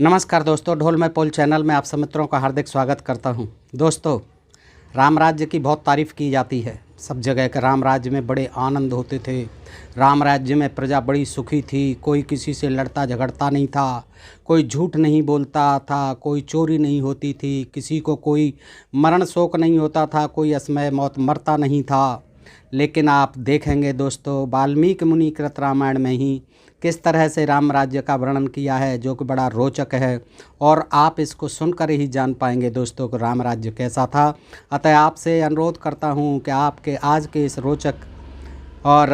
नमस्कार दोस्तों, ढोल में पोल चैनल में आप सब मित्रों का हार्दिक स्वागत करता हूं। दोस्तों, राम राज्य की बहुत तारीफ़ की जाती है सब जगह के। राम राज्य में बड़े आनंद होते थे। राम राज्य में प्रजा बड़ी सुखी थी। कोई किसी से लड़ता झगड़ता नहीं था, कोई झूठ नहीं बोलता था, कोई चोरी नहीं होती थी, किसी को कोई मरण शोक नहीं होता था, कोई असमय मौत मरता नहीं था। लेकिन आप देखेंगे दोस्तों, वाल्मीकि मुनि कृत रामायण में ही किस तरह से राम राज्य का वर्णन किया है, जो कि बड़ा रोचक है और आप इसको सुनकर ही जान पाएंगे दोस्तों कि राम राज्य कैसा था। अतः आपसे अनुरोध करता हूं कि आपके आज के इस रोचक और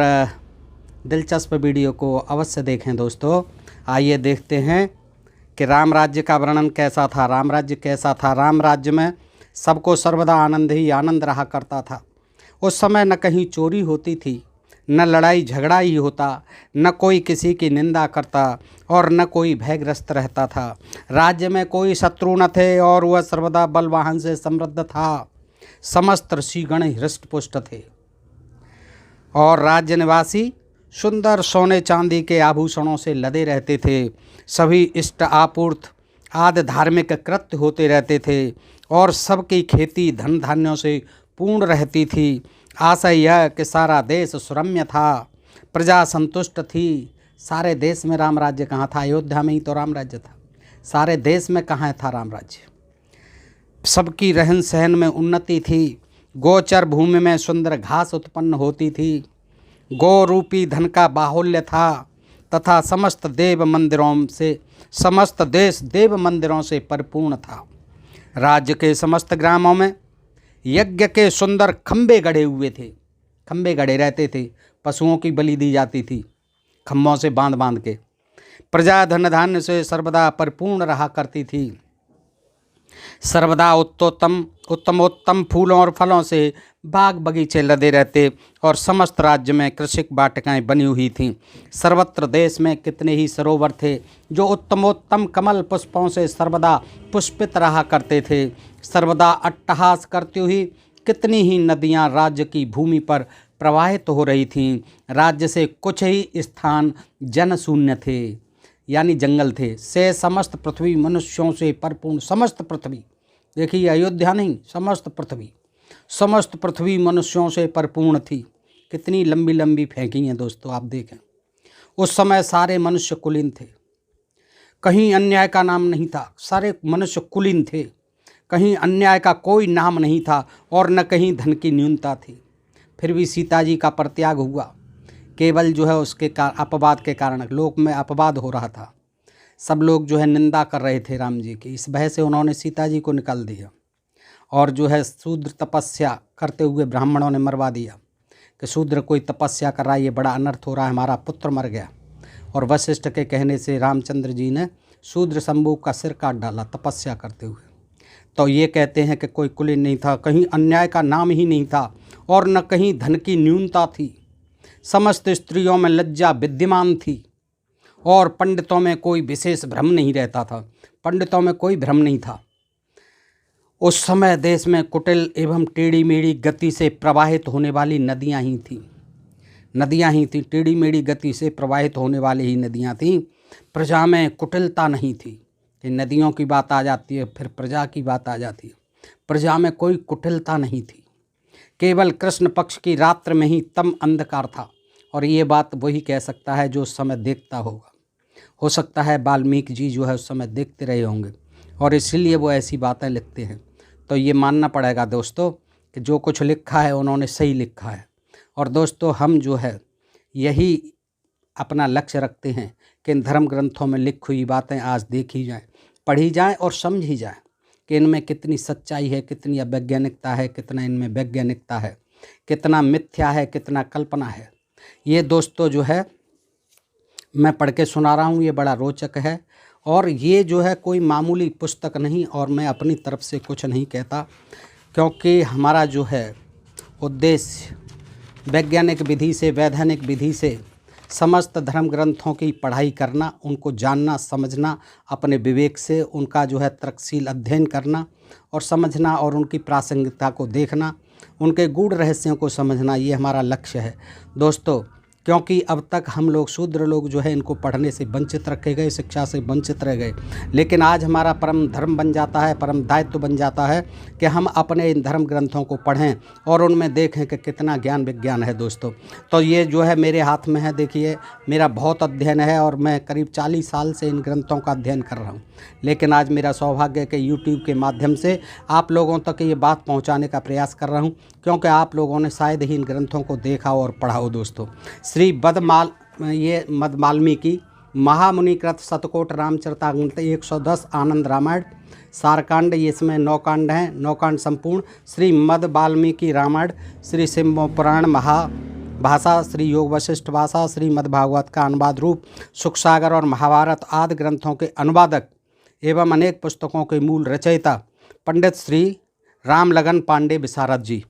दिलचस्प वीडियो को अवश्य देखें दोस्तों। आइए देखते हैं कि राम राज्य का वर्णन कैसा था, राम राज्य कैसा था। राम राज्य में सबको सर्वदा आनंद ही आनंद रहा करता था। उस समय न कहीं चोरी होती थी, न लड़ाई झगड़ा ही होता, न कोई किसी की निंदा करता और न कोई भयग्रस्त रहता था। राज्य में कोई शत्रु न थे और वह सर्वदा बल वाहन से समृद्ध था। समस्त ऋषिगण हृष्ट पुष्ट थे और राज्य निवासी सुंदर सोने चांदी के आभूषणों से लदे रहते थे। सभी इष्ट आपूर्त आदि धार्मिक कृत्य होते रहते थे और सबकी खेती धन धान्यों से पूर्ण रहती थी। आशय यह कि सारा देश सुरम्य था, प्रजा संतुष्ट थी। सारे देश में राम राज्य कहाँ था? अयोध्या में ही तो राम राज्य था। सारे देश में कहाँ था राम राज्य? सबकी रहन सहन में उन्नति थी। गोचर भूमि में सुंदर घास उत्पन्न होती थी। गो रूपी धन का बाहुल्य था तथा समस्त देश देव मंदिरों से परिपूर्ण था। राज्य के समस्त ग्रामों में यज्ञ के सुंदर खंबे गड़े हुए थे। खंबे गड़े रहते थे, पशुओं की बलि दी जाती थी खम्भों से बांध बांध के। प्रजा धन धान्य से सर्वदा परिपूर्ण रहा करती थी। सर्वदा उत्तमोत्तम फूलों और फलों से बाग बगीचे लदे रहते और समस्त राज्य में कृषि वाटिकाएं बनी हुई थीं। सर्वत्र देश में कितने ही सरोवर थे जो उत्तमोत्तम कमल पुष्पों से सर्वदा पुष्पित रहा करते थे। सर्वदा अट्टहास करती हुई कितनी ही नदियां राज्य की भूमि पर प्रवाहित हो रही थीं। राज्य से कुछ ही स्थान जनशून्य थे, यानी जंगल थे। से समस्त पृथ्वी मनुष्यों से परिपूर्ण, समस्त पृथ्वी, देखिए अयोध्या नहीं, समस्त पृथ्वी मनुष्यों से परिपूर्ण थी। कितनी लंबी लंबी फेंकी हैं दोस्तों, आप देखें। उस समय सारे मनुष्य कुलीन थे, कहीं अन्याय का नाम नहीं था। सारे मनुष्य कुलीन थे, कहीं अन्याय का कोई नाम नहीं था और न कहीं धन की न्यूनता थी। फिर भी सीता जी का परित्याग हुआ, केवल जो है उसके अपवाद के कारण। लोक में अपवाद हो रहा था, सब लोग जो है निंदा कर रहे थे राम जी की। इस भय से उन्होंने सीता जी को निकाल दिया और जो है शूद्र तपस्या करते हुए ब्राह्मणों ने मरवा दिया कि शूद्र कोई तपस्या कर रहा है, ये बड़ा अनर्थ हो रहा है, हमारा पुत्र मर गया। और वशिष्ठ के कहने से रामचंद्र जी ने शूद्र शंभू का सिर काट डाला तपस्या करते हुए। तो ये कहते हैं कि कोई कुलीन नहीं था, कहीं अन्याय का नाम ही नहीं था और न कहीं धन की न्यूनता थी। समस्त स्त्रियों में लज्जा विद्यमान थी और पंडितों में कोई विशेष भ्रम नहीं रहता था। पंडितों में कोई भ्रम नहीं था। उस समय देश में कुटिल एवं टेढ़ी मेढ़ी गति से प्रवाहित होने वाली नदियां ही थीं। टेढ़ी मेढ़ी गति से प्रवाहित होने वाली ही नदियां थीं। प्रजा में कुटिलता नहीं थी कि नदियों की बात आ जाती है फिर प्रजा की बात आ जाती है। प्रजा में कोई कुटिलता नहीं थी। केवल कृष्ण पक्ष की रात्र में ही तम अंधकार था और ये बात वही कह सकता है जो उस समय देखता होगा। हो सकता है वाल्मीकि जी जो है उस समय देखते रहे होंगे और इसीलिए वो ऐसी बातें लिखते हैं। तो ये मानना पड़ेगा दोस्तों कि जो कुछ लिखा है उन्होंने सही लिखा है। और दोस्तों, हम जो है यही अपना लक्ष्य रखते हैं कि इन धर्म ग्रंथों में लिखी हुई बातें आज देखी जाएं, पढ़ी जाएं और समझी जाएं कि इनमें कितनी सच्चाई है, कितनी अवैज्ञानिकता है, कितना इनमें वैज्ञानिकता है, कितना मिथ्या है, कितना कल्पना है। ये दोस्तों जो है मैं पढ़ के सुना रहा हूँ, ये बड़ा रोचक है और ये जो है कोई मामूली पुस्तक नहीं। और मैं अपनी तरफ से कुछ नहीं कहता, क्योंकि हमारा जो है उद्देश्य वैज्ञानिक विधि से, वैधानिक विधि से समस्त धर्म ग्रंथों की पढ़ाई करना, उनको जानना समझना, अपने विवेक से उनका जो है तर्कशील अध्ययन करना और समझना और उनकी प्रासंगिकता को देखना, उनके गूढ़ रहस्यों को समझना, ये हमारा लक्ष्य है दोस्तों। क्योंकि अब तक हम लोग शूद्र लोग जो है इनको पढ़ने से वंचित रखे गए, शिक्षा से वंचित रह गए। लेकिन आज हमारा परम धर्म बन जाता है, परम दायित्व बन जाता है कि हम अपने इन धर्म ग्रंथों को पढ़ें और उनमें देखें कि कितना ज्ञान विज्ञान है दोस्तों। तो ये जो है मेरे हाथ में है, देखिए मेरा बहुत अध्ययन है और मैं करीब 40 साल से इन ग्रंथों का अध्ययन कर रहा हूँ। लेकिन आज मेरा सौभाग्य है कि यूट्यूब के माध्यम से आप लोगों तक ये बात पहुँचाने का प्रयास कर रहा हूँ, क्योंकि आप लोगों ने शायद ही इन ग्रंथों को देखा और पढ़ा हो दोस्तों। श्री मद वाल्मीकि महामुनिकृत शतकोट रामचरितमानस 110 आनंद रामायण सारकांड, ये इसमें 9 कांड हैं, 9 कांड संपूर्ण। श्री मद वाल्मीकि रामायण, श्री शिव पुराण महाभाषा, श्री योग वशिष्ठ भाषा, श्री मद भागवत का अनुवाद रूप, सुख सागर और महाभारत आदि ग्रंथों के अनुवादक एवं अनेक पुस्तकों के मूल रचयिता पंडित श्री रामलगन पांडे विशारद जी,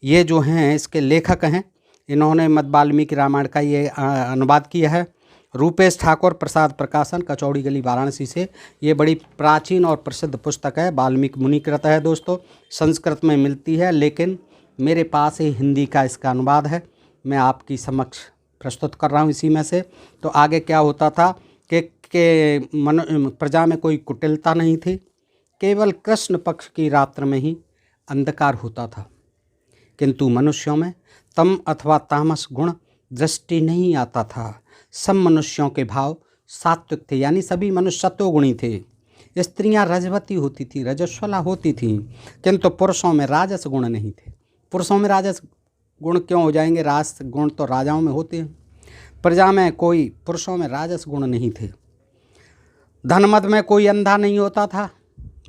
ये जो हैं इसके लेखक हैं। इन्होंने मद वाल्मीकि रामायण का ये अनुवाद किया है। रूपेश ठाकुर प्रसाद प्रकाशन, कचौड़ी गली वाराणसी से। ये बड़ी प्राचीन और प्रसिद्ध पुस्तक है, वाल्मीकि मुनिकृत है दोस्तों। संस्कृत में मिलती है, लेकिन मेरे पास ही हिंदी का इसका अनुवाद है, मैं आपकी समक्ष प्रस्तुत कर रहा हूँ इसी में से। तो आगे क्या होता था कि प्रजा में कोई कुटिलता नहीं थी, केवल कृष्ण पक्ष की रात्र में ही अंधकार होता था, किंतु मनुष्यों में तम अथवा तामस गुण दृष्टि नहीं आता था। सब मनुष्यों के भाव सात्विक थे, यानी सभी मनुष्य सत्वगुणी थे। स्त्रियां रजवती होती थी, रजस्वला होती थीं, किंतु पुरुषों में राजस गुण नहीं थे। पुरुषों में राजस गुण क्यों हो जाएंगे? राजस गुण तो राजाओं में होते हैं, प्रजा में कोई पुरुषों में राजस गुण नहीं थे। धनमद में कोई अंधा नहीं होता था,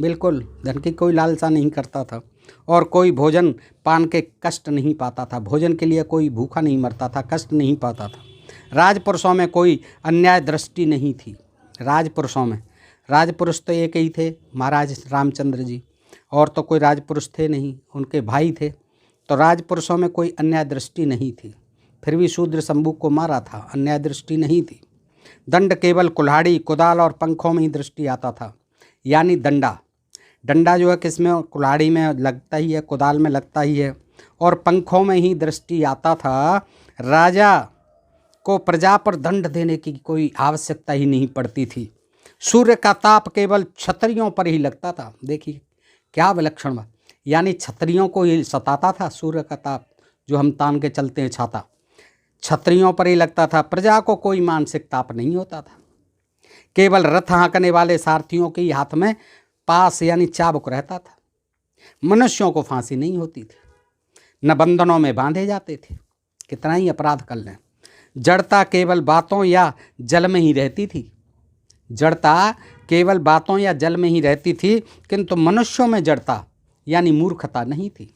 बिल्कुल धन की कोई लालसा नहीं करता था, और कोई भोजन पान के कष्ट नहीं पाता था। भोजन के लिए कोई भूखा नहीं मरता था, कष्ट नहीं पाता था। राजपुरुषों में कोई अन्याय दृष्टि नहीं थी। राजपुरुषों में राजपुरुष तो एक ही थे, महाराज रामचंद्र जी, और तो कोई राजपुरुष थे नहीं, उनके भाई थे। तो राजपुरुषों में कोई अन्याय दृष्टि नहीं थी, फिर भी शूद्र शंभू को मारा था, अन्याय दृष्टि नहीं थी। दंड केवल कुल्हाड़ी कुदाल और पंखों में ही दृष्टि आता था, यानी डंडा जो है किसमें? कुल्हाड़ी में लगता ही है, कुदाल में लगता ही है, और पंखों में ही दृष्टि आता था। राजा को प्रजा पर दंड देने की कोई आवश्यकता ही नहीं पड़ती थी। सूर्य का ताप केवल क्षत्रियों पर ही लगता था। देखिए क्या विलक्षण बात, यानी क्षत्रियों को ही सताता था सूर्य का ताप, जो हम तान के चलते हैं छाता, क्षत्रियों पर ही लगता था। प्रजा को कोई मानसिक ताप नहीं होता था। केवल रथ हाँकने वाले सारथियों के ही हाथ में पास यानी चाबुक रहता था। मनुष्यों को फांसी नहीं होती थी, न बंधनों में बांधे जाते थे, कितना ही अपराध कर लें। जड़ता केवल बातों या जल में ही रहती थी, जड़ता केवल बातों या जल में ही रहती थी, किंतु मनुष्यों में जड़ता यानी मूर्खता नहीं थी।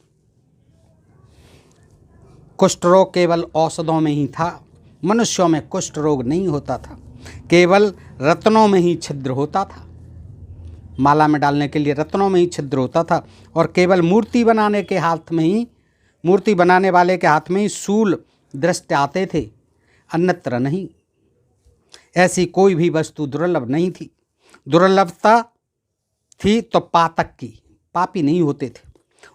कुष्ठ रोग केवल औषधों में ही था, मनुष्यों में कुष्ठ रोग नहीं होता था। केवल रत्नों में ही छिद्र होता था, माला में डालने के लिए रत्नों में ही छिद्र होता था, और केवल मूर्ति बनाने वाले के हाथ में ही शूल दृष्ट आते थे, अन्यत्र नहीं। ऐसी कोई भी वस्तु दुर्लभ नहीं थी। दुर्लभता थी तो पातक की, पापी नहीं होते थे।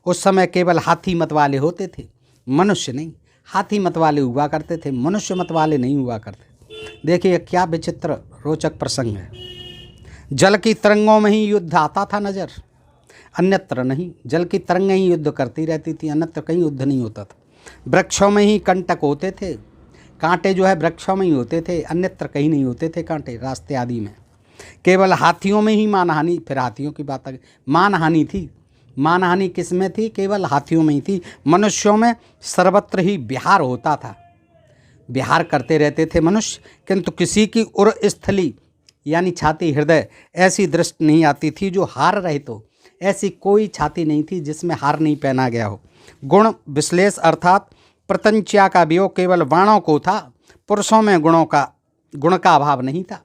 उस समय केवल हाथी मत वाले होते थे, मनुष्य नहीं। हाथी मत वाले हुआ करते थे, मनुष्य मत वाले नहीं हुआ करते। देखिए क्या विचित्र रोचक प्रसंग है। जल की तरंगों में ही युद्ध आता था नजर, अन्यत्र नहीं। जल की तरंगें ही युद्ध करती रहती थी, अन्यत्र कहीं युद्ध नहीं होता था। वृक्षों में ही कंटक होते थे, कांटे जो है वृक्षों में ही होते थे, अन्यत्र कहीं नहीं होते थे कांटे, रास्ते आदि में। केवल हाथियों में ही मानहानि, फिर हाथियों की बात आ गई, मानहानि थी। मानहानि किस में थी? केवल हाथियों में ही थी। मनुष्यों में सर्वत्र ही विहार होता था, विहार करते रहते थे मनुष्य, किंतु किसी की उर स्थली यानी छाती हृदय ऐसी दृष्टि नहीं आती थी जो हार रहित हो। ऐसी कोई छाती नहीं थी जिसमें हार नहीं पहना गया हो। गुण विश्लेष अर्थात प्रतंच्या का वियोग केवल वाणों को था, पुरुषों में गुण का अभाव नहीं था।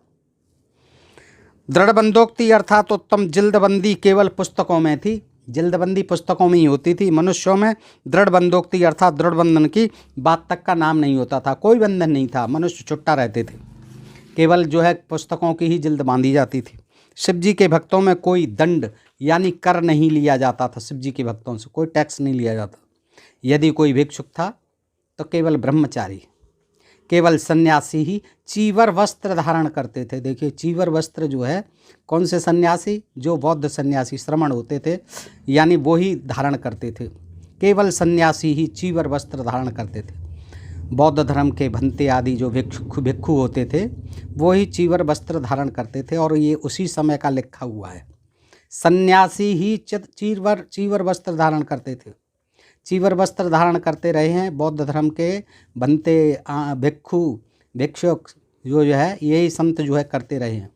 दृढ़ बंदोक्ति अर्थात उत्तम जिल्दबंदी केवल पुस्तकों में थी, जिल्दबंदी पुस्तकों में ही होती थी। मनुष्यों में दृढ़ बंदोक्ति अर्थात दृढ़ बंधन की बात तक का नाम नहीं होता था, कोई बंधन नहीं था, मनुष्य छुट्टा रहते थे। केवल जो है पुस्तकों की ही जिल्द बांधी जाती थी। शिव जी के भक्तों में कोई दंड यानी कर नहीं लिया जाता था, शिव जी के भक्तों से कोई टैक्स नहीं लिया जाता। यदि कोई भिक्षुक था तो केवल ब्रह्मचारी, केवल सन्यासी ही चीवर वस्त्र धारण करते थे। देखिए चीवर वस्त्र जो है, कौन से सन्यासी? जो बौद्ध सन्यासी श्रमण होते थे, यानी वो ही धारण करते थे। केवल सन्यासी ही चीवर वस्त्र धारण करते थे। बौद्ध धर्म के भंते आदि जो भिक्षु होते थे वो ही चीवर वस्त्र धारण करते थे, और ये उसी समय का लिखा हुआ है। सन्यासी ही चीवर वस्त्र धारण करते थे। चीवर वस्त्र धारण करते रहे हैं बौद्ध धर्म के भंते भिक्षुक जो है, यही संत जो है करते रहे हैं,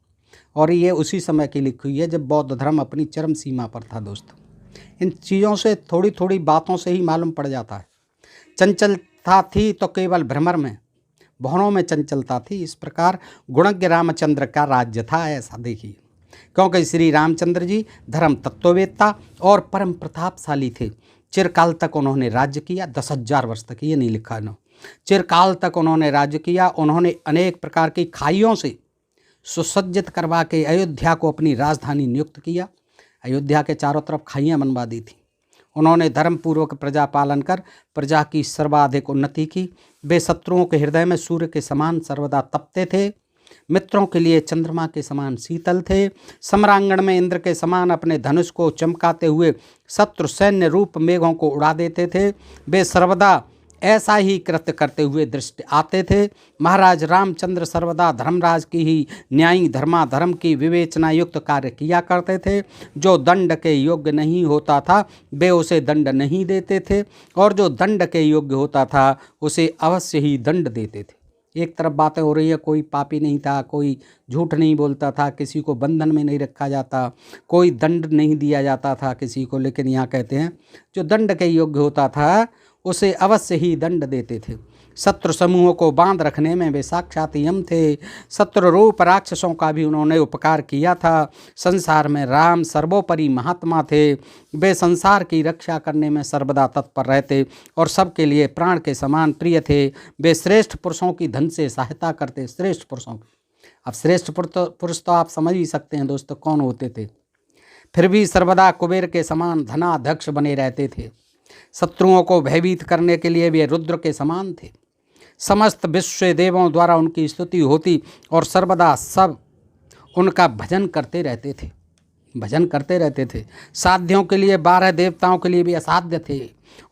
और ये उसी समय की लिखी हुई है जब बौद्ध धर्म अपनी चरम सीमा पर था। दोस्तों, इन चीज़ों से थोड़ी थोड़ी बातों से ही मालूम पड़ जाता है। चंचलता थी तो केवल भ्रमर में, भवनों में चंचलता थी। इस प्रकार गुणज्ञ रामचंद्र का राज्य था, ऐसा देखिए। क्योंकि श्री रामचंद्र जी धर्म तत्ववेत्ता और परम प्रतापशाली थे। चिरकाल तक उन्होंने राज्य किया, 10,000 वर्ष तक, ये नहीं लिखा ना, चिरकाल तक उन्होंने राज्य किया। उन्होंने अनेक प्रकार की खाइयों से सुसज्जित करवा के अयोध्या को अपनी राजधानी नियुक्त किया। अयोध्या के चारों तरफ खाइयाँ बनवा दी थी। उन्होंने धर्मपूर्वक प्रजा पालन कर प्रजा की सर्वाधिक उन्नति की। वे शत्रुओं के हृदय में सूर्य के समान सर्वदा तपते थे, मित्रों के लिए चंद्रमा के समान शीतल थे। सम्रांगण में इंद्र के समान अपने धनुष को चमकाते हुए शत्रु सैन्य रूप मेघों को उड़ा देते थे। वे सर्वदा ऐसा ही कृत्य करते हुए दृष्टि आते थे। महाराज रामचंद्र सर्वदा धर्मराज की ही न्यायी धर्माधर्म की विवेचना युक्त कार्य किया करते थे। जो दंड के योग्य नहीं होता था वे उसे दंड नहीं देते थे, और जो दंड के योग्य होता था उसे अवश्य ही दंड देते थे। एक तरफ बातें हो रही है, कोई पापी नहीं था, कोई झूठ नहीं बोलता था, किसी को बंधन में नहीं रखा जाता, कोई दंड नहीं दिया जाता था किसी को, लेकिन यहाँ कहते हैं जो दंड के योग्य होता था उसे अवश्य ही दंड देते थे। शत्रु समूहों को बांध रखने में वे साक्षात यम थे। शत्रु रूप राक्षसों का भी उन्होंने उपकार किया था। संसार में राम सर्वोपरि महात्मा थे। वे संसार की रक्षा करने में सर्वदा तत्पर रहते और सबके लिए प्राण के समान प्रिय थे। वे श्रेष्ठ पुरुषों की धन से सहायता करते, श्रेष्ठ पुरुषों की। अब श्रेष्ठ पुरुष तो आप समझ ही सकते हैं दोस्तों कौन होते थे। फिर भी सर्वदा कुबेर के समान धनाध्यक्ष बने रहते थे। शत्रुओं को भयभीत करने के लिए वे रुद्र के समान थे। समस्त विश्व देवों द्वारा उनकी स्तुति होती और सर्वदा सब उनका भजन करते रहते थे। साध्यों के लिए 12 देवताओं के लिए भी असाध्य थे,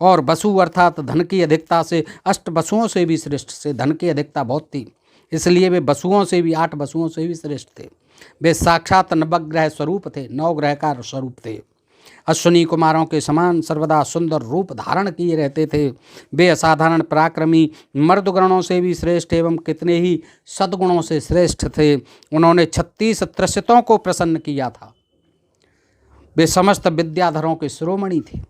और वसु अर्थात धन की अधिकता से 8 वसुओं से भी श्रेष्ठ से। धन की अधिकता बहुत थी, इसलिए वे वसुओं से भी 8 वसुओं से भी श्रेष्ठ थे। वे साक्षात नवग्रह स्वरूप थे, 9 ग्रह का स्वरूप थे। अश्विनी कुमारों के समान सर्वदा सुंदर रूप धारण किए रहते थे। वे असाधारण पराक्रमी, मर्दगणों से भी श्रेष्ठ एवं कितने ही सद्गुणों से श्रेष्ठ थे। उन्होंने 36 त्रसितों को प्रसन्न किया था। वे समस्त विद्याधरों के शिरोमणि थे।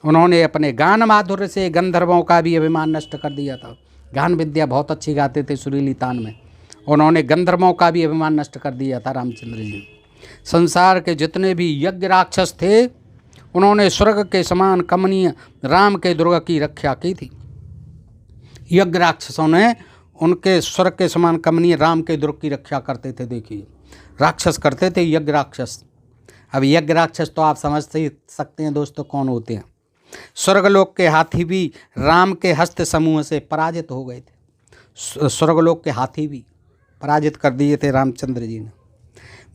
उन्होंने अपने गान माधुर्य से गंधर्वों का भी अभिमान नष्ट कर दिया था। गान विद्या बहुत अच्छी गाते थे सुरीली तान में। उन्होंने गंधर्वों का भी अभिमान नष्ट कर दिया था रामचंद्र जी। संसार के जितने भी यज्ञ राक्षस थे उन्होंने स्वर्ग के समान कमनीय राम के दुर्ग की रक्षा की थी। यज्ञ राक्षसों ने उनके स्वर्ग के समान कमनीय राम के दुर्ग की रक्षा करते थे। देखिए राक्षस करते थे यज्ञ राक्षस। अब यज्ञ राक्षस तो आप समझ सकते हैं दोस्तों कौन होते हैं। स्वर्गलोक के हाथी भी राम के हस्त समूह से पराजित हो गए थे। स्वर्गलोक के हाथी भी पराजित कर दिए थे रामचंद्र जी ने।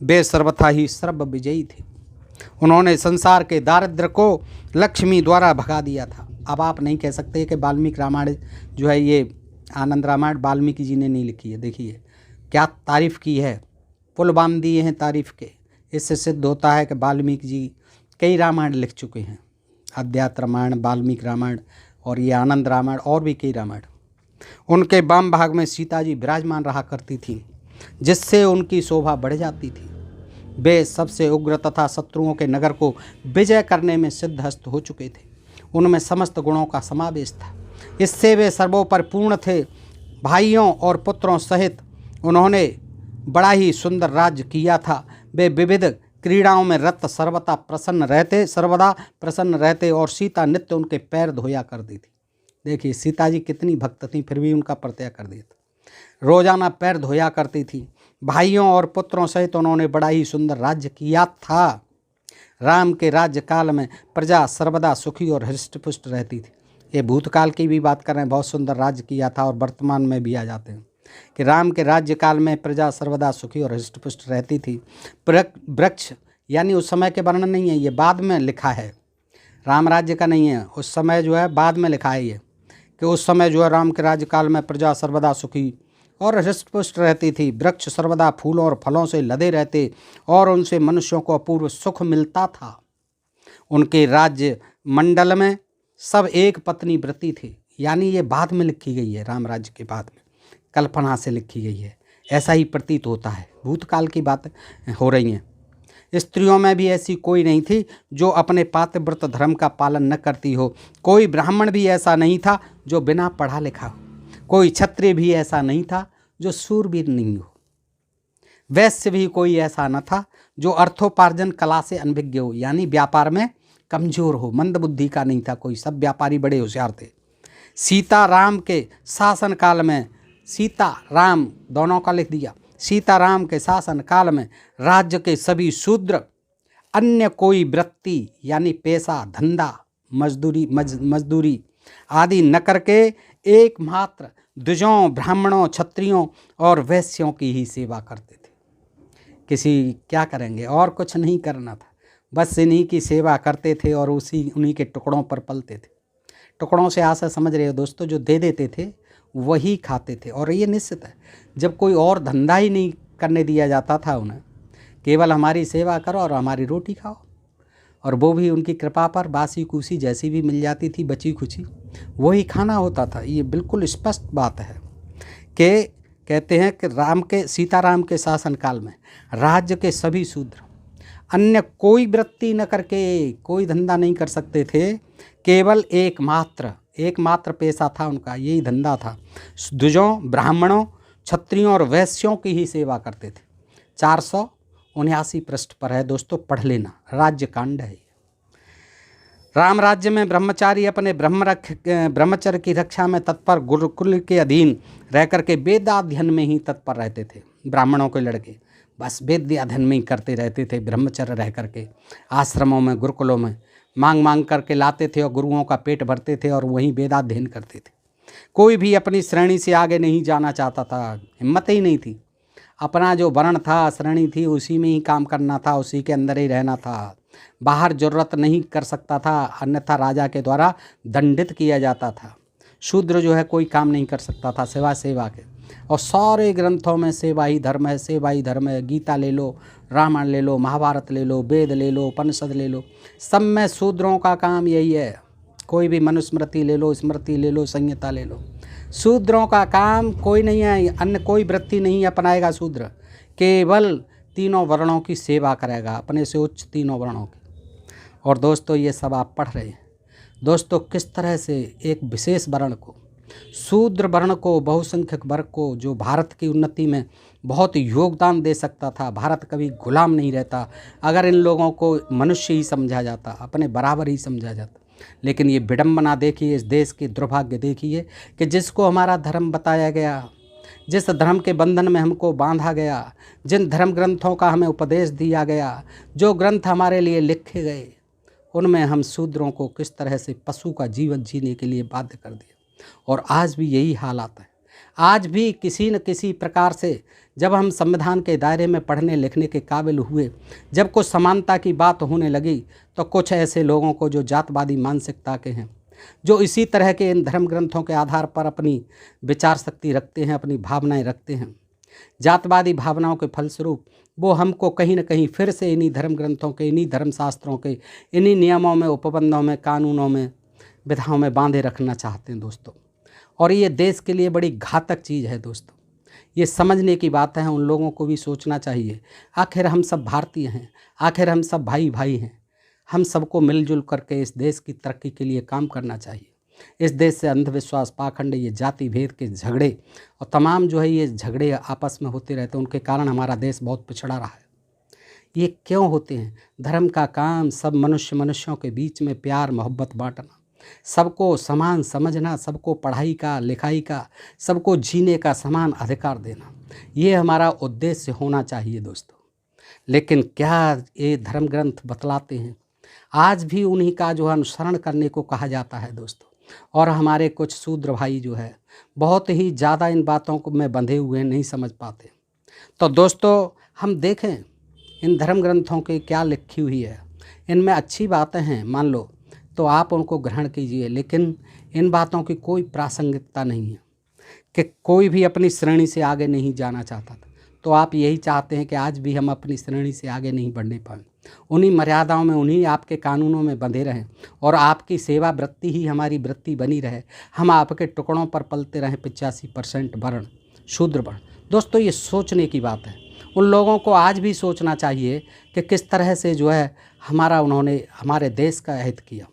वे सर्वथा ही सर्व विजयी थे। उन्होंने संसार के दारिद्र्य को लक्ष्मी द्वारा भगा दिया था। अब आप नहीं कह सकते कि वाल्मीकि रामायण जो है ये आनंद रामायण वाल्मीकि जी ने नहीं लिखी है। देखिए क्या तारीफ़ की है, पुल बांध दिए हैं तारीफ़ के। इससे सिद्ध होता है कि वाल्मीकि जी कई रामायण लिख चुके हैं। अध्यात्म रामायण, वाल्मीकि रामायण और ये आनंद रामायण और भी कई रामायण। उनके वाम भाग में सीता जी विराजमान रहा करती थी, जिससे उनकी शोभा बढ़ जाती थी। वे सबसे उग्र तथा शत्रुओं के नगर को विजय करने में सिद्धहस्त हो चुके थे। उनमें समस्त गुणों का समावेश था। इससे वे सर्वोपरि पूर्ण थे। भाइयों और पुत्रों सहित उन्होंने बड़ा ही सुंदर राज्य किया था। वे विविध क्रीड़ाओं में रत सर्वदा प्रसन्न रहते और सीता नित्य उनके पैर धोया करती थी। देखिए सीता जी कितनी भक्त थी, फिर भी उनका परित्याग कर दिया था। रोजाना पैर धोया करती थी। भाइयों और पुत्रों सहित उन्होंने बड़ा ही सुंदर राज्य किया था। राम के राज्य काल में प्रजा सर्वदा सुखी और हृष्टपुष्ट रहती थी। ये भूतकाल की भी बात कर रहे हैं, बहुत सुंदर राज्य किया था। और वर्तमान में भी आ जाते हैं कि राम के राज्य काल में प्रजा सर्वदा सुखी और हृष्ट पुष्ट रहती थी। वृक्ष यानी उस समय के वर्णन नहीं है, ये बाद में लिखा है, राम राज्य का नहीं है, उस समय जो है बाद में लिखा है ये, कि उस समय जो है राम के राज्यकाल में प्रजा सर्वदा सुखी और हृष्ट पुष्ट रहती थी। वृक्ष सर्वदा फूलों और फलों से लदे रहते और उनसे मनुष्यों को अपूर्व सुख मिलता था। उनके राज्य मंडल में सब एक पत्नी व्रती थे। यानी ये बाद में लिखी गई है, राम राज्य के बाद में कल्पना से लिखी गई है, ऐसा ही प्रतीत होता है। भूतकाल की बात हो रही हैं। स्त्रियों में भी ऐसी कोई नहीं थी जो अपने पातिव्रत धर्म का पालन न करती हो। कोई ब्राह्मण भी ऐसा नहीं था जो बिना पढ़ा लिखा हो। कोई क्षत्रिय भी ऐसा नहीं था जो शूरवीर नहीं हो। वैश्य भी कोई ऐसा न था जो अर्थोपार्जन कला से अनभिज्ञ हो, यानी व्यापार में कमजोर हो, मंद बुद्धि का नहीं था कोई, सब व्यापारी बड़े होशियार थे। सीता राम के शासन काल में, सीता राम दोनों का लिख दिया, सीता राम के शासन काल में राज्य के सभी शूद्र अन्य कोई वृत्ति यानी पेशा, धंधा, मजदूरी आदि न करके एकमात्र द्विजों, ब्राह्मणों, क्षत्रियों और वैश्यों की ही सेवा करते थे। किसी क्या करेंगे, और कुछ नहीं करना था, बस इन्हीं की सेवा करते थे और उन्हीं के टुकड़ों पर पलते थे। टुकड़ों से आशा समझ रहे हो दोस्तों, जो दे देते थे वही खाते थे। और ये निश्चित है, जब कोई और धंधा ही नहीं करने दिया जाता था उन्हें, केवल हमारी सेवा करो और हमारी रोटी खाओ, और वो भी उनकी कृपा पर बासी कूसी जैसी भी मिल जाती थी, बची खुची वही खाना होता था। ये बिल्कुल स्पष्ट बात है कि कहते हैं कि सीताराम के शासनकाल में राज्य के सभी शूद्र अन्य कोई वृत्ति न करके, कोई धंधा नहीं कर सकते थे, केवल एकमात्र पेशा था उनका, यही धंधा था। द्विजों, ब्राह्मणों, क्षत्रियों और वैश्यों की ही सेवा करते थे। 479 पृष्ठ पर है दोस्तों, पढ़ लेना, राज्य कांड है। राम राज्य में ब्रह्मचारी अपने ब्रह्मचर्य की रक्षा में तत्पर, गुरुकुल के अधीन रहकर के वेदाध्ययन में ही तत्पर रहते थे। ब्राह्मणों के लड़के बस वेदाध्ययन में ही करते रहते थे, ब्रह्मचर्य रह करके आश्रमों में, गुरुकुलों में मांग करके लाते थे और गुरुओं का पेट भरते थे और वहीं वेदाध्ययन करते थे। कोई भी अपनी श्रेणी से आगे नहीं जाना चाहता था, हिम्मत ही नहीं थी। अपना जो वर्ण था, श्रेणी थी, उसी में ही काम करना था, उसी के अंदर ही रहना था। बाहर जरूरत नहीं कर सकता था, अन्यथा राजा के द्वारा दंडित किया जाता था। शूद्र जो है कोई काम नहीं कर सकता था सिवा सेवा के। और सारे ग्रंथों में सेवा ही धर्म है, सेवा ही धर्म है। गीता ले लो, रामायण ले लो, महाभारत ले लो, वेद ले लो, उपनिषद ले लो, सब में शूद्रों का काम यही है। कोई भी मनुस्मृति ले लो, स्मृति ले लो, संहिता ले लो, शूद्रों का काम कोई नहीं है, अन्य कोई वृत्ति नहीं अपनाएगा शूद्र, केवल तीनों वर्णों की सेवा करेगा, अपने से उच्च तीनों वर्णों की। और दोस्तों ये सब आप पढ़ रहे हैं दोस्तों, किस तरह से एक विशेष वर्ण को, शूद्र वर्ण को, बहुसंख्यक वर्ग को, जो भारत की उन्नति में बहुत योगदान दे सकता था। भारत कभी गुलाम नहीं रहता अगर इन लोगों को मनुष्य ही समझा जाता, अपने बराबर ही समझा जाता। लेकिन ये विडंबना देखिए, इस देश की दुर्भाग्य देखिए कि जिसको हमारा धर्म बताया गया, जिस धर्म के बंधन में हमको बांधा गया, जिन धर्म ग्रंथों का हमें उपदेश दिया गया, जो ग्रंथ हमारे लिए लिखे गए, उनमें हम शूद्रों को किस तरह से पशु का जीवन जीने के लिए बाध्य कर दिया। और आज भी यही हालात है। आज भी किसी न किसी प्रकार से जब हम संविधान के दायरे में पढ़ने लिखने के काबिल हुए, जब कुछ समानता की बात होने लगी, तो कुछ ऐसे लोगों को जो जातवादी मानसिकता के हैं, जो इसी तरह के इन धर्म ग्रंथों के आधार पर अपनी विचार शक्ति रखते हैं, अपनी भावनाएं रखते हैं, जातवादी भावनाओं के फलस्वरूप वो हमको कहीं न कहीं फिर से इन्हीं धर्म ग्रंथों के, इन्हीं धर्म शास्त्रों के, इन्हीं नियमों में, उपबंधों में, कानूनों में, विधाओं में बांधे रखना चाहते हैं दोस्तों। और ये देश के लिए बड़ी घातक चीज़ है दोस्तों। ये समझने की बात है, उन लोगों को भी सोचना चाहिए। आखिर हम सब भारतीय हैं, आखिर हम सब भाई भाई हैं। हम सबको मिलजुल करके इस देश की तरक्की के लिए काम करना चाहिए। इस देश से अंधविश्वास, पाखंड, ये जाति भेद के झगड़े और तमाम जो है ये झगड़े आपस में होते रहते हैं, उनके कारण हमारा देश बहुत पिछड़ा रहा है। ये क्यों होते हैं? धर्म का काम सब मनुष्यों के बीच में प्यार मोहब्बत बांटना, सबको समान समझना, सबको पढ़ाई का, लिखाई का, सबको जीने का समान अधिकार देना, ये हमारा उद्देश्य होना चाहिए दोस्तों। लेकिन क्या ये धर्म ग्रंथ बतलाते हैं? आज भी उन्हीं का जो अनुसरण करने को कहा जाता है दोस्तों। और हमारे कुछ शूद्र भाई जो है बहुत ही ज़्यादा इन बातों को में बंधे हुए नहीं समझ पाते। तो दोस्तों हम देखें इन धर्म ग्रंथों की क्या लिखी हुई है। इनमें अच्छी बातें हैं मान लो तो आप उनको ग्रहण कीजिए, लेकिन इन बातों की कोई प्रासंगिकता नहीं है कि कोई भी अपनी श्रेणी से आगे नहीं जाना चाहता था। तो आप यही चाहते हैं कि आज भी हम अपनी श्रेणी से आगे नहीं बढ़ने पाएँ, उन्हीं मर्यादाओं में उन्हीं आपके कानूनों में बंधे रहें और आपकी सेवा वृत्ति ही हमारी वृत्ति बनी रहे। हम आपके टुकड़ों पर पलते रहें 85% वर्ण शूद्र वर्ण। दोस्तों ये सोचने की बात है। उन लोगों को आज भी सोचना चाहिए कि किस तरह से जो है उन्होंने हमारे देश का हित किया।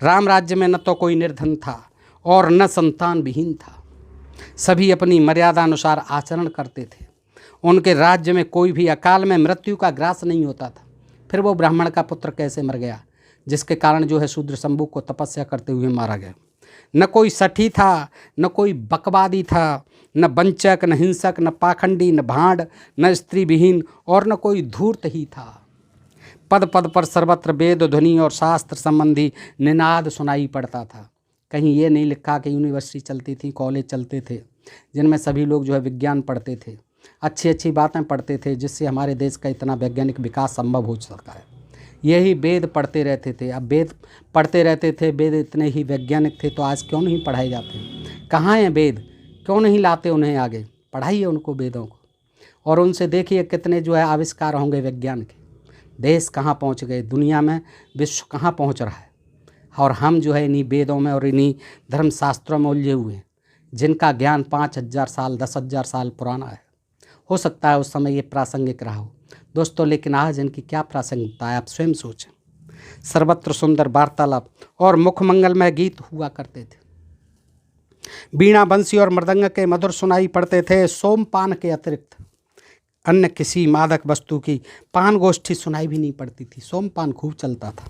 राम राज्य में न तो कोई निर्धन था और न संतान विहीन था, सभी अपनी मर्यादा अनुसार आचरण करते थे। उनके राज्य में कोई भी अकाल में मृत्यु का ग्रास नहीं होता था। फिर वो ब्राह्मण का पुत्र कैसे मर गया, जिसके कारण जो है शूद्र शंभू को तपस्या करते हुए मारा गया। न कोई सठी था, न कोई बकवादी था, न वंचक, न हिंसक, न पाखंडी, न भांड, न स्त्री विहीन और न कोई धूर्त ही था। पद पद पर सर्वत्र वेद ध्वनि और शास्त्र संबंधी निनाद सुनाई पड़ता था। कहीं ये नहीं लिखा कि यूनिवर्सिटी चलती थी, कॉलेज चलते थे जिनमें सभी लोग जो है विज्ञान पढ़ते थे, अच्छी अच्छी बातें पढ़ते थे, जिससे हमारे देश का इतना वैज्ञानिक विकास संभव हो सका है। यही वेद पढ़ते रहते थे। अब वेद पढ़ते रहते थे, वेद इतने ही वैज्ञानिक थे तो आज क्यों नहीं पढ़ाए जाते? कहाँ हैं वेद? क्यों नहीं लाते उन्हें आगे? पढ़ाइए उनको वेदों को, और उनसे देखिए कितने जो है आविष्कार होंगे विज्ञान के। देश कहाँ पहुँच गए, दुनिया में विश्व कहाँ पहुँच रहा है, और हम जो है इन्हीं वेदों में और इन्हीं धर्मशास्त्रों में उलझे हुए हैं, जिनका ज्ञान 5000 साल 10,000 साल पुराना है। हो सकता है उस समय ये प्रासंगिक रहा हो दोस्तों, लेकिन आज इनकी क्या प्रासंगिकता है, आप स्वयं सोचें। सर्वत्र सुंदर वार्तालाप और मुखमंगलमय गीत हुआ करते थे। बीणा बंसी और मृदंग के मधुर सुनाई पड़ते थे। सोमपान के अतिरिक्त अन्य किसी मादक वस्तु की पान गोष्ठी सुनाई भी नहीं पड़ती थी। सोमपान खूब चलता था।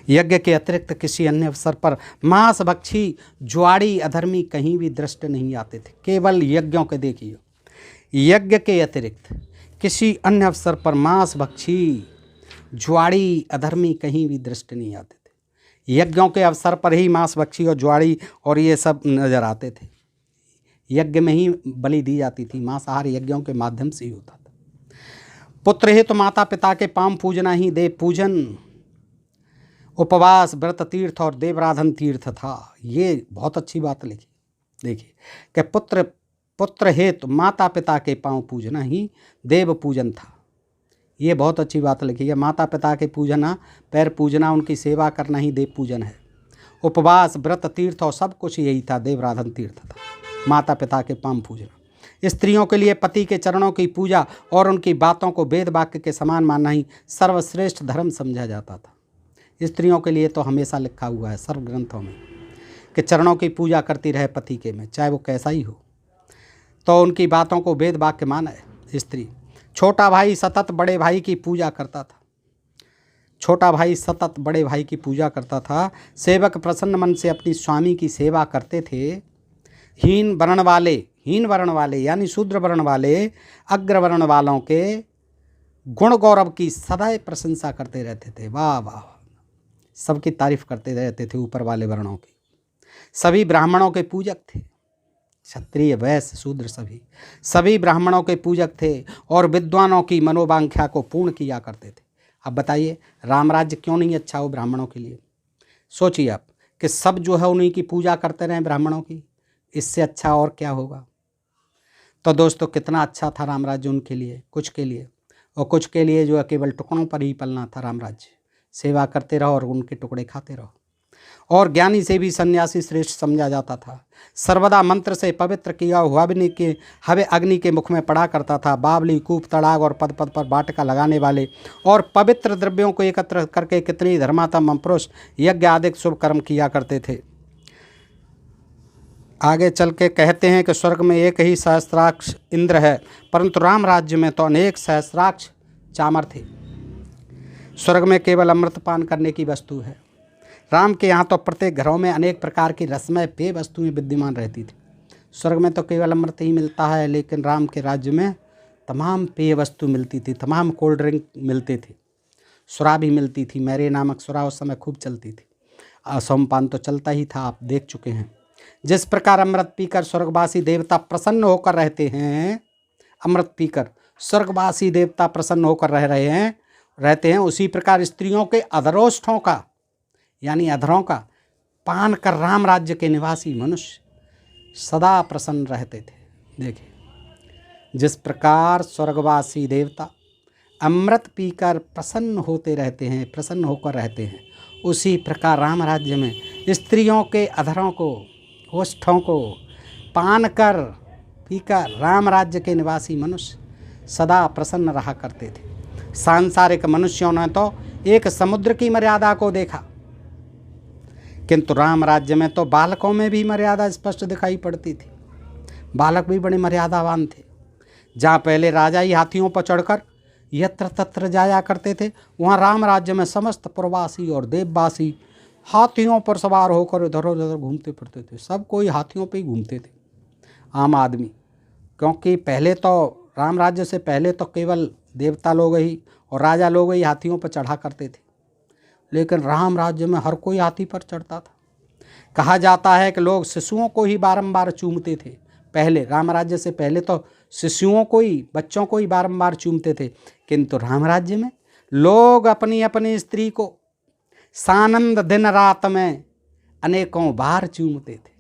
यज्ञ के अतिरिक्त किसी अन्य अवसर पर मांस भक्षी जुआड़ी अधर्मी कहीं भी दृष्ट नहीं आते थे। केवल यज्ञों के देखिए, यज्ञ के अतिरिक्त किसी अन्य अवसर पर मांस भक्षी जुआड़ी अधर्मी कहीं भी दृष्ट नहीं आते थे। यज्ञों के अवसर पर ही मांस भक्षी और जुआड़ी और ये सब नजर आते थे। यज्ञ में ही बलि दी जाती थी। मांसाहार यज्ञों के माध्यम से ही होता था। पुत्र हित माता पिता के पाम पूजना ही देव पूजन, उपवास व्रत तीर्थ और देवराधन तीर्थ था। ये बहुत अच्छी बात लिखी। देखिए कि पुत्र हेतु माता पिता के पांव पूजना ही देव पूजन था। ये बहुत अच्छी बात लिखी है। माता पिता के पूजना, पैर पूजना, उनकी सेवा करना ही देव पूजन है। उपवास व्रत तीर्थ और सब कुछ यही था, देवराधन तीर्थ था। माता पिता के पांव पूजना। स्त्रियों के लिए पति के चरणों की पूजा और उनकी बातों को वेद वाक्य के समान मानना ही सर्वश्रेष्ठ धर्म समझा जाता था। स्त्रियों के लिए तो हमेशा लिखा हुआ है सर्व ग्रंथों में कि चरणों की पूजा करती रहे पति के में, चाहे वो कैसा ही हो, तो उनकी बातों को वेद वाक्य माना है स्त्री। छोटा भाई सतत बड़े भाई की पूजा करता था। छोटा भाई सतत बड़े भाई की पूजा करता था। सेवक प्रसन्न मन से अपनी स्वामी की सेवा करते थे। हीन वर्ण वाले यानी शूद्र वर्ण वाले अग्र वर्ण वालों के गुण गौरव की सदैव प्रशंसा करते रहते थे। वाह वाह, सबकी तारीफ करते रहते थे ऊपर वाले वर्णों की। सभी ब्राह्मणों के पूजक थे। क्षत्रिय वैश्य शूद्र सभी ब्राह्मणों के पूजक थे और विद्वानों की मनोवांछा को पूर्ण किया करते थे। अब बताइए राम राज्य क्यों नहीं अच्छा हो ब्राह्मणों के लिए? सोचिए आप कि सब जो है उन्हीं की पूजा करते रहें ब्राह्मणों की, इससे अच्छा और क्या होगा? तो दोस्तों कितना अच्छा था राम राज्य उनके लिए, कुछ के लिए, और कुछ के लिए जो है केवल टुकड़ों पर ही पलना था राम राज्य। सेवा करते रहो और उनके टुकड़े खाते रहो। और ज्ञानी से भी सन्यासी श्रेष्ठ समझा जाता था। सर्वदा मंत्र से पवित्र किया हुआ हवे अग्नि के मुख में पड़ा करता था। बावली, कूप, तड़ाग और पद पद पर वाटिका लगाने वाले और पवित्र द्रव्यों को एकत्र करके कितनी धर्मात्मा पुरुष यज्ञ आदि शुभ कर्म किया करते थे। आगे चल के कहते हैं कि स्वर्ग में एक ही सहस्राक्ष इंद्र है, परंतु राम राज्य में तो अनेक सहस्राक्ष चामर थे। स्वर्ग में केवल अमृतपान करने की वस्तु है। राम के यहाँ तो प्रत्येक घरों में अनेक प्रकार की रसमय पेय वस्तुएं विद्यमान रहती थी। स्वर्ग में तो केवल अमृत ही मिलता है, लेकिन राम के राज्य में तमाम पेय वस्तु मिलती थी, तमाम कोल्ड ड्रिंक मिलते थे, सुरा भी मिलती थी। मैरे नामक सुरा उस समय खूब चलती थी। सोमपान तो चलता ही था, आप देख चुके हैं। जिस प्रकार अमृत पीकर स्वर्गवासी देवता प्रसन्न होकर रहते हैं, अमृत पीकर स्वर्गवासी देवता प्रसन्न होकर रहते हैं, उसी प्रकार स्त्रियों के अधरोष्ठों का यानी अधरों का पान कर राम राज्य के निवासी मनुष्य सदा प्रसन्न रहते थे। देखिए, जिस प्रकार स्वर्गवासी देवता अमृत पीकर प्रसन्न होकर रहते हैं, उसी प्रकार राम राज्य में स्त्रियों के अधरों को, ओष्ठों को पान कर पीकर राम राज्य के निवासी मनुष्य सदा प्रसन्न रहा करते थे। सांसारिक मनुष्यों ने तो एक समुद्र की मर्यादा को देखा, किंतु राम राज्य में तो बालकों में भी मर्यादा स्पष्ट दिखाई पड़ती थी। बालक भी बड़े मर्यादावान थे। जहाँ पहले राजा ही हाथियों पर चढ़कर यत्र तत्र जाया करते थे, वहाँ राम राज्य में समस्त पुरवासी और देववासी हाथियों पर सवार होकर इधर उधर घूमते फिरते थे। सब कोई हाथियों पे ही घूमते थे, आम आदमी, क्योंकि पहले तो राम राज्य से पहले तो केवल देवता लोग ही और राजा लोग ही हाथियों पर चढ़ा करते थे, लेकिन राम राज्य में हर कोई हाथी पर चढ़ता था। कहा जाता है कि लोग शिशुओं को ही बारंबार चूमते थे। पहले राम राज्य से पहले तो शिशुओं को ही, बच्चों को ही बारंबार चूमते थे, किंतु राम राज्य में लोग अपनी अपनी स्त्री को सानंद दिन रात में अनेकों बार चूमते थे।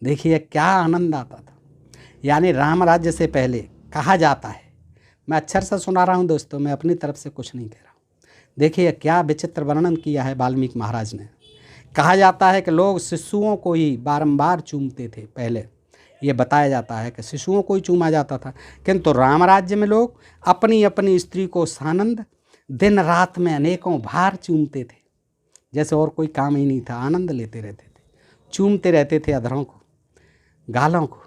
देखिए क्या आनंद आता था। यानी राम राज्य से पहले कहा जाता है, मैं अक्षर से सुना रहा हूँ दोस्तों, मैं अपनी तरफ से कुछ नहीं कह रहा हूँ। देखिए क्या विचित्र वर्णन किया है वाल्मीकि महाराज ने। कहा जाता है कि लोग शिशुओं को ही बारंबार चूमते थे। पहले ये बताया जाता है कि शिशुओं को ही चूमा जाता था, किंतु राम राज्य में लोग अपनी अपनी स्त्री को सानंद दिन रात में अनेकों बार चूमते थे। जैसे और कोई काम ही नहीं था, आनंद लेते रहते थे, चूमते रहते थे अधरों को, गालों को।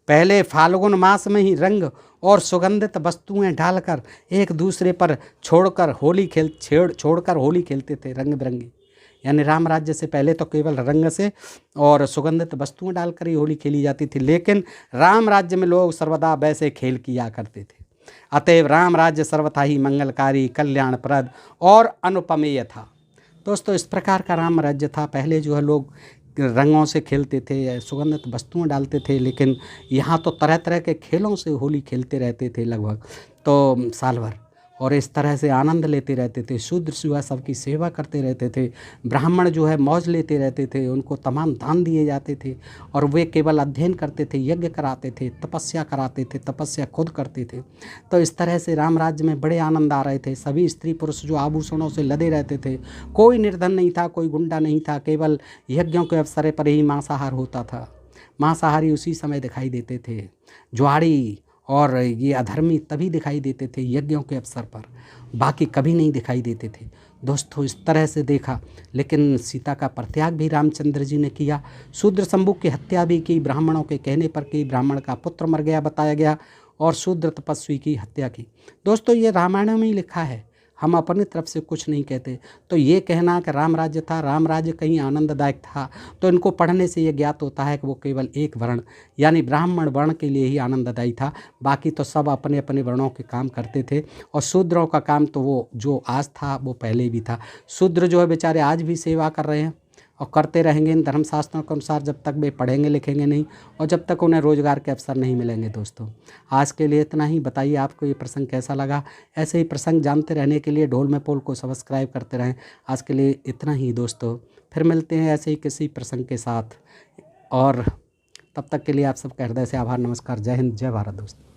पहले फाल्गुन मास में ही रंग और सुगंधित वस्तुएं डालकर एक दूसरे पर छोड़कर होली खेलते थे, रंग बिरंगी। यानी राम राज्य से पहले तो केवल रंग से और सुगंधित वस्तुएं डालकर ही होली खेली जाती थी, लेकिन राम राज्य में लोग सर्वदा वैसे खेल किया करते थे। अतएव राम राज्य सर्वथा ही मंगलकारी, कल्याणप्रद और अनुपमेय था। दोस्तों, इस प्रकार का राम राज्य था। पहले जो है लोग रंगों से खेलते थे, सुगंधित वस्तुएं डालते थे, लेकिन यहाँ तो तरह तरह के खेलों से होली खेलते रहते थे लगभग तो साल भर, और इस तरह से आनंद लेते रहते थे। शूद्र जो है सबकी सेवा करते रहते थे, ब्राह्मण जो है मौज लेते रहते थे, उनको तमाम दान दिए जाते थे, और वे केवल अध्ययन करते थे, यज्ञ कराते थे, तपस्या कराते थे, तपस्या खुद करते थे। तो इस तरह से राम राज्य में बड़े आनंद आ रहे थे। सभी स्त्री पुरुष जो आभूषणों से लदे रहते थे, कोई निर्धन नहीं था, कोई गुंडा नहीं था, केवल यज्ञों के अवसर पर ही मांसाहार होता था। मांसाहारी उसी समय दिखाई देते थे, जुआड़ी और ये अधर्मी तभी दिखाई देते थे यज्ञों के अवसर पर, बाकी कभी नहीं दिखाई देते थे। दोस्तों, इस तरह से देखा, लेकिन सीता का परित्याग भी रामचंद्र जी ने किया। शूद्र शंभु की हत्या भी की, ब्राह्मणों के कहने पर की, ब्राह्मण का पुत्र मर गया बताया गया, और शूद्र तपस्वी की हत्या की। दोस्तों, ये रामायण में ही लिखा है, हम अपनी तरफ से कुछ नहीं कहते। तो ये कहना कि राम राज्य था, राम राज्य कहीं आनंददायक था, तो इनको पढ़ने से ये ज्ञात होता है कि वो केवल एक वर्ण यानी ब्राह्मण वर्ण के लिए ही आनंददायी था। बाकी तो सब अपने अपने वर्णों के काम करते थे, और शूद्रों का काम तो वो जो आज था वो पहले भी था। शूद्र जो है बेचारे आज भी सेवा कर रहे हैं और करते रहेंगे इन धर्मशास्त्रों के अनुसार, जब तक वे पढ़ेंगे लिखेंगे नहीं और जब तक उन्हें रोजगार के अवसर नहीं मिलेंगे। दोस्तों, आज के लिए इतना ही। बताइए आपको ये प्रसंग कैसा लगा। ऐसे ही प्रसंग जानते रहने के लिए ढोल में पोल को सब्सक्राइब करते रहें। आज के लिए इतना ही दोस्तों, फिर मिलते हैं ऐसे ही किसी प्रसंग के साथ, और तब तक के लिए आप सबका हृदय से आभार, नमस्कार, जय हिंद, जय भारत दोस्तों।